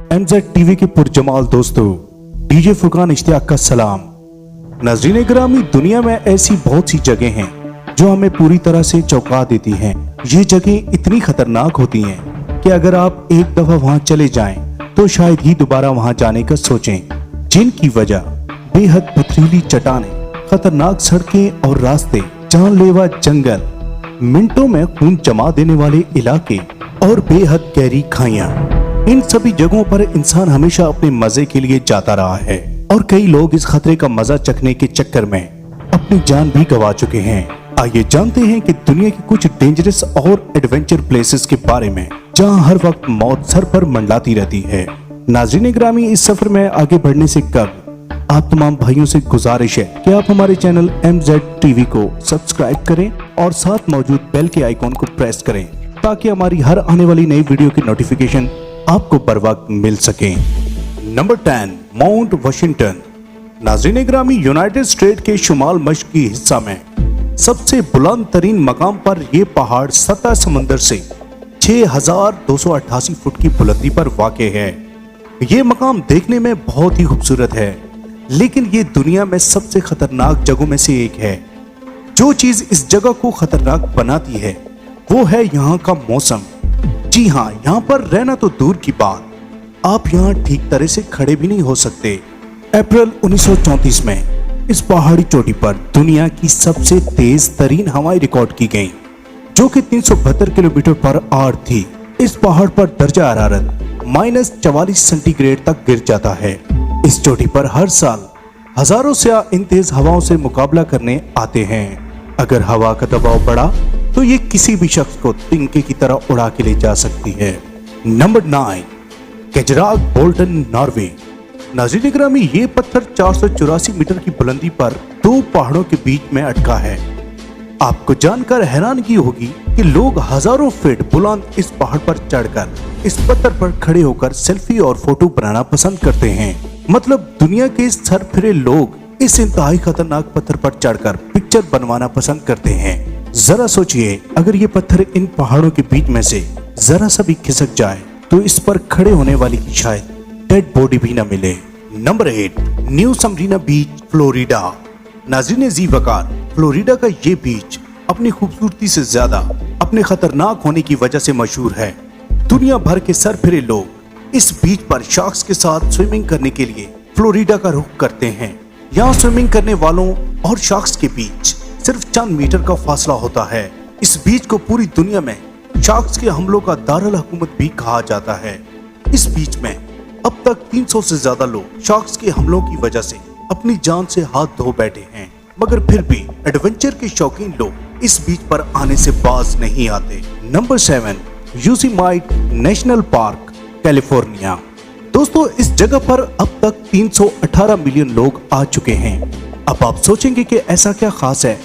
MZ TV के पुरजमाल दोस्तों, DJ Furqan Ishtiyaq का सलाम। नाज़रीन ग्रामी, दुनिया में ऐसी बहुत सी जगह हैं जो हमें पूरी तरह से चौंका देती हैं। ये जगह इतनी खतरनाक होती हैं कि अगर आप एक दफा वहां चले जाएं तो शायद ही दोबारा वहां जाने का सोचें, जिनकी वजह बेहद पथरीली चट्टानें, खतरनाक सड़कें और रास्ते, जानलेवा जंगल, मिनटों में खून जमा देने वाले इलाके और बेहद गहरी खाइयां। इन सभी जगहों पर इंसान हमेशा अपने मजे के लिए जाता रहा है और कई लोग इस खतरे का मजा चखने के चक्कर में अपनी जान भी गंवा चुके हैं। आइए जानते हैं कि दुनिया के कुछ डेंजरस और एडवेंचर प्लेसेस के बारे में जहां हर वक्त मौत सर पर मंडलाती रहती है। नाज़रीन ग्रामी, इस सफर में आगे बढ़ने से कब आप तमाम भाइयों से गुजारिश है कि आप हमारे चैनल MZ टीवी को सब्सक्राइब करें और साथ मौजूद बेल के आइकॉन को प्रेस करें ताकि हमारी हर आने वाली नई वीडियो की नोटिफिकेशन आपको बर वक्त मिल सके। Number 10, mount Washington. नाज़रीन ग्रामी, यूनाइटेड स्टेट के शुमाल मशरकी हिस्सा में सबसे बुलंद तरीन मकाम पर यह पहाड़ सतह समंदर से 6288 फुट की बुलंदी पर वाक़े है। ये मकाम देखने में बहुत ही खूबसूरत है, लेकिन ये दुनिया में सबसे खतरनाक जगहों में से एक है। जो चीज इस जगह को खतरनाक बनाती है वो है यहाँ का मौसम। जी हाँ, यहाँ पर रहना तो दूर की बात, आप यहाँ ठीक तरह से खड़े भी नहीं हो सकते। अप्रैल 1934 में इस पहाड़ी चोटी पर दुनिया की सबसे तेज तरीन हवाएं रिकॉर्ड की गईं, जो कि 372 किलोमीटर पर आवर थी। इस पहाड़ पर दर्जा हरारत -44 सेंटीग्रेड तक गिर जाता है। इस चोटी पर हर साल हजारों सयाह इन तेज हवाओं से मुकाबला करने आते हैं। अगर हवा का दबाव बढ़ा तो ये किसी भी शख्स को तिनके की तरह उड़ा के ले जा सकती है। Number 9, Kjeragbolten, Norway. नाज़रीन ग्रामी, ये पत्थर 484 मीटर की बुलंदी पर दो पहाड़ों के बीच में अटका है। आपको जानकर हैरानगी होगी कि लोग हजारों फीट बुलंद इस पहाड़ पर चढ़कर इस पत्थर पर खड़े होकर सेल्फी और फोटो बनाना पसंद करते हैं। मतलब दुनिया के सरफिरे लोग इस इंतहाई खतरनाक पत्थर पर चढ़कर पिक्चर बनवाना पसंद करते हैं। जरा सोचिए, अगर ये पत्थर इन पहाड़ों के बीच में से जरा सा भी खिसक जाए तो इस पर खड़े होने वाली की शायद डेड बॉडी भी न मिले। नंबर 8, न्यू स्मरीना बीच, फ्लोरिडा। नाज़रीन जी वकार, फ्लोरिडा का ये बीच अपनी खूबसूरती से ज्यादा अपने खतरनाक होने की वजह से मशहूर है। दुनिया भर के सरफिरे लोग इस बीच पर शार्क्स के साथ स्विमिंग करने के लिए फ्लोरिडा का रुख करते हैं। यहाँ स्विमिंग करने वालों और शार्क्स के बीच सिर्फ चंद मीटर का फासला होता है। इस बीच को पूरी दुनिया में शार्क्स के हमलों का दारुल हुकूमत भी कहा जाता है। इस बीच में अब तक 300 से ज्यादा लोग शार्क्स के हमलों की वजह से अपनी जान से हाथ धो बैठे हैं, मगर फिर भी एडवेंचर के शौकीन लोग इस बीच पर आने से बाज नहीं आते। Number 7, Yosemite national park, California. दोस्तों, इस जगह पर अब तक 318 मिलियन लोग आ चुके हैं। अब आप सोचेंगे कि ऐसा क्या खास है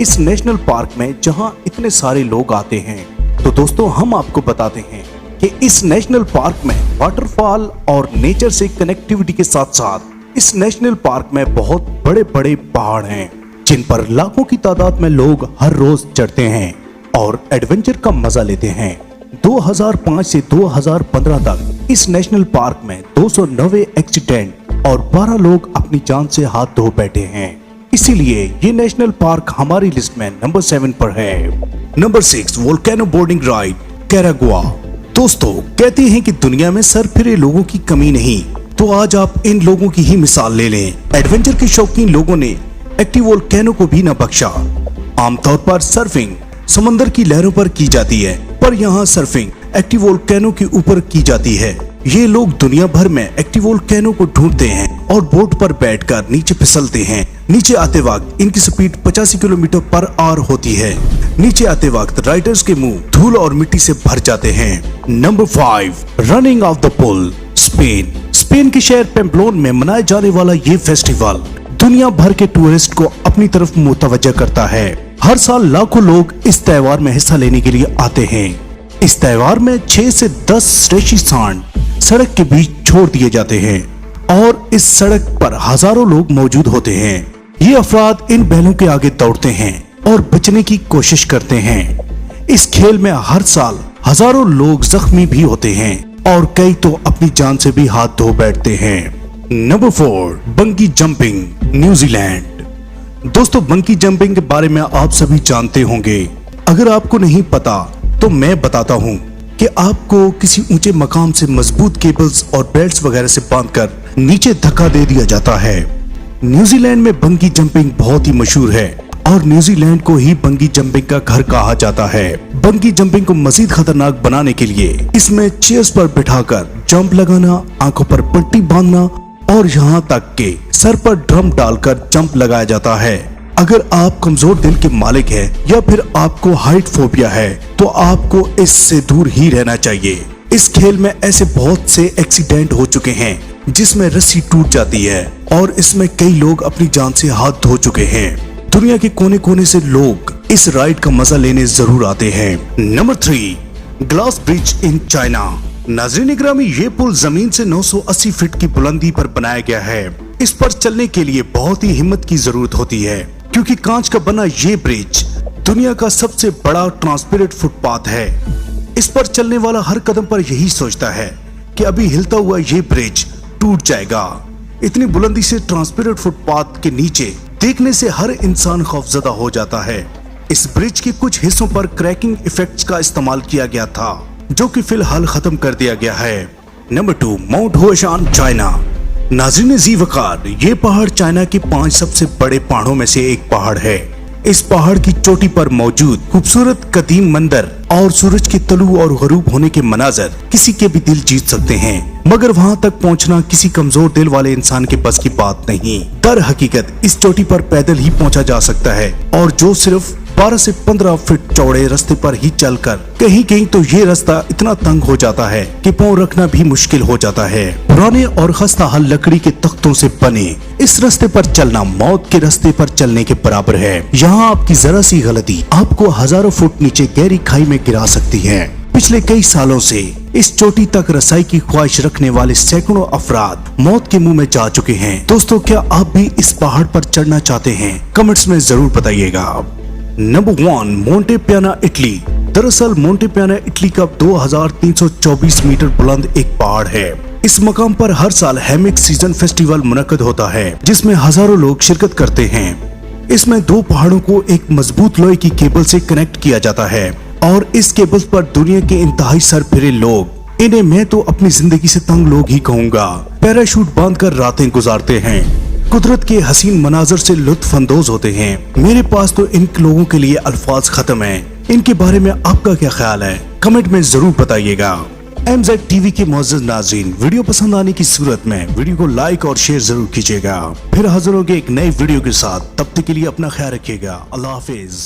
इस नेशनल पार्क में जहां इतने सारे लोग आते हैं। तो दोस्तों, हम आपको बताते हैं कि इस नेशनल पार्क में वाटरफॉल और नेचर से कनेक्टिविटी के साथ साथ इस नेशनल पार्क में बहुत बड़े बड़े पहाड़ हैं, जिन पर लाखों की तादाद में लोग हर रोज चढ़ते हैं और एडवेंचर का मजा लेते हैं। 2005 से 2015 तक इस नेशनल पार्क में 290 एक्सीडेंट और 12 लोग अपनी जान से हाथ धो बैठे हैं। इसीलिए ये नेशनल पार्क हमारी लिस्ट में नंबर 7 पर है। Number 6, volcano boarding ride, Nicaragua. दोस्तों, कहते हैं कि दुनिया में सरफिरे लोगों की कमी नहीं, तो आज आप इन लोगों की ही मिसाल ले लें। एडवेंचर के शौकीन लोगों ने एक्टिव वोल्केनो को भी न बख्शा। आमतौर पर सर्फिंग समंदर की लहरों पर की जाती है, पर यहाँ सर्फिंग एक्टिव वोल्केनो के ऊपर की जाती है। ये लोग दुनिया भर में एक्टिव वोल्केनो को ढूंढते हैं और बोट पर बैठकर नीचे फिसलते हैं। नीचे आते वक्त इनकी स्पीड 85 किलोमीटर पर आवर होती है। नीचे आते वक्त राइडर्स के मुंह धूल और मिट्टी से भर जाते हैं। Number 5, running of the bull, Spain. Spain के शहर पेम्प्लोन में मनाया जाने वाला ये फेस्टिवल दुनिया भर के टूरिस्ट को अपनी तरफ मुतवज्जह करता है। हर साल लाखों लोग इस त्योहार में हिस्सा लेने के लिए आते हैं। इस त्योहार में 6 से 10 रेशी सांड सड़क के बीच छोड़ दिए जाते हैं और इस सड़क पर हजारों लोग मौजूद होते हैं। ये अफराद इन बैलों के आगे दौड़ते हैं और बचने की कोशिश करते हैं। इस खेल में हर साल हजारों लोग जख्मी भी होते हैं। और कई तो अपनी जान से भी हाथ धो बैठते हैं। Number 4, बंगी jumping, New Zealand. दोस्तों, बंगी जंपिंग के बारे में आप सभी जानते होंगे। अगर आपको नहीं पता तो मैं बताता हूँ कि आपको किसी ऊंचे मकाम से मजबूत केबल्स और बेल्ट्स वगैरह से बांधकर नीचे धक्का दे दिया जाता है। न्यूजीलैंड में बंगी जंपिंग बहुत ही मशहूर है और न्यूजीलैंड को ही बंगी जंपिंग का घर कहा जाता है। बंगी जंपिंग को मजीद खतरनाक बनाने के लिए इसमें चेयर्स पर बिठाकर जंप लगाना, आंखों पर पट्टी बांधना और यहाँ तक के सर पर ड्रम डालकर जंप लगाया जाता है। अगर आप कमजोर दिल के मालिक हैं या फिर आपको हाइट फोबिया है तो आपको इससे दूर ही रहना चाहिए। इस खेल में ऐसे बहुत से एक्सीडेंट हो चुके हैं जिसमें रस्सी टूट जाती है और इसमें कई लोग अपनी जान से हाथ धो चुके हैं। दुनिया के कोने कोने से लोग इस राइड का मजा लेने जरूर आते हैं। Number 3, glass bridge in China. नाज़रीन ग्रामी, ये पुल जमीन से 980 फीट की बुलंदी पर बनाया गया है। इस पर चलने के लिए बहुत ही हिम्मत की जरूरत होती है क्योंकि कांच का बना ये ब्रिज दुनिया का सबसे बड़ा ट्रांसपेरेंट फुटपाथ है। इस पर चलने वाला हर कदम पर यही सोचता है कि अभी हिलता हुआ ये ब्रिज टूट जाएगा। इतनी बुलंदी से ट्रांसपेरेंट फुटपाथ के नीचे देखने से हर इंसान खौफजदा हो जाता है। इस ब्रिज के कुछ हिस्सों पर क्रैकिंग इफेक्ट्स का इस्तेमाल किया गया था जो कि फिलहाल खत्म कर दिया गया है। Number 2, mount Huashan, China. नाज़रीन जी वकार, ये पहाड़ चाइना के 5 सबसे बड़े पहाड़ों में से एक पहाड़ है। इस पहाड़ की चोटी पर मौजूद खूबसूरत कदीम मंदिर और सूरज के तलू और गरूब होने के मनाजर किसी के भी दिल जीत सकते हैं, मगर वहां तक पहुंचना किसी कमजोर दिल वाले इंसान के बस की बात नहीं। दर हकीकत इस चोटी पर पैदल ही पहुंचा जा सकता है और जो सिर्फ 12 से 15 फीट चौड़े रास्ते पर ही चलकर कहीं कहीं तो ये रास्ता इतना तंग हो जाता है कि पांव रखना भी मुश्किल हो जाता है। पुराने और खस्ता हाल लकड़ी के तख्तों से बने इस रास्ते पर चलना मौत के रास्ते पर चलने के बराबर है। यहाँ आपकी जरा सी गलती आपको हजारों फुट नीचे गहरी खाई में गिरा सकती है। पिछले कई सालों से इस चोटी तक रसाई की ख्वाहिश रखने वाले सैकड़ों अफराद मौत के मुंह में जा चुके हैं। दोस्तों, क्या आप भी इस पहाड़ पर चढ़ना चाहते हैं? कमेंट्स में जरूर बताइएगा। नंबर 1, मोंटे पियाना, इटली। दरअसल मोंटे पियाना इटली का 2324 मीटर बुलंद एक पहाड़ है। इस मकाम पर हर साल हैमिक सीजन फेस्टिवल मुनक्कद होता है जिसमें हजारों लोग शिरकत करते हैं। इसमें 2 पहाड़ों को एक मजबूत लोहे की केबल से कनेक्ट किया जाता है और इस केबल पर दुनिया के इंतहाई सरफिरे लोग, इन्हें मैं तो अपनी जिंदगी से तंग लोग ही कहूँगा, पैराशूट बांधकर रातें गुजारते हैं। कुदरत के हसीन मनाजर से लुत्फ अंदोज होते हैं। मेरे पास तो इन लोगों के लिए अल्फाज खत्म हैं। इनके बारे में आपका क्या ख्याल है? कमेंट में जरूर बताइएगा। MZ TV के मुअज़्ज़ज़ नाज़रीन, वीडियो पसंद आने की सूरत में वीडियो को लाइक और शेयर जरूर कीजिएगा। फिर हाजिर होंगे एक नई वीडियो के साथ। तब तक के लिए अपना ख्याल रखिएगा। अल्लाह हाफिज।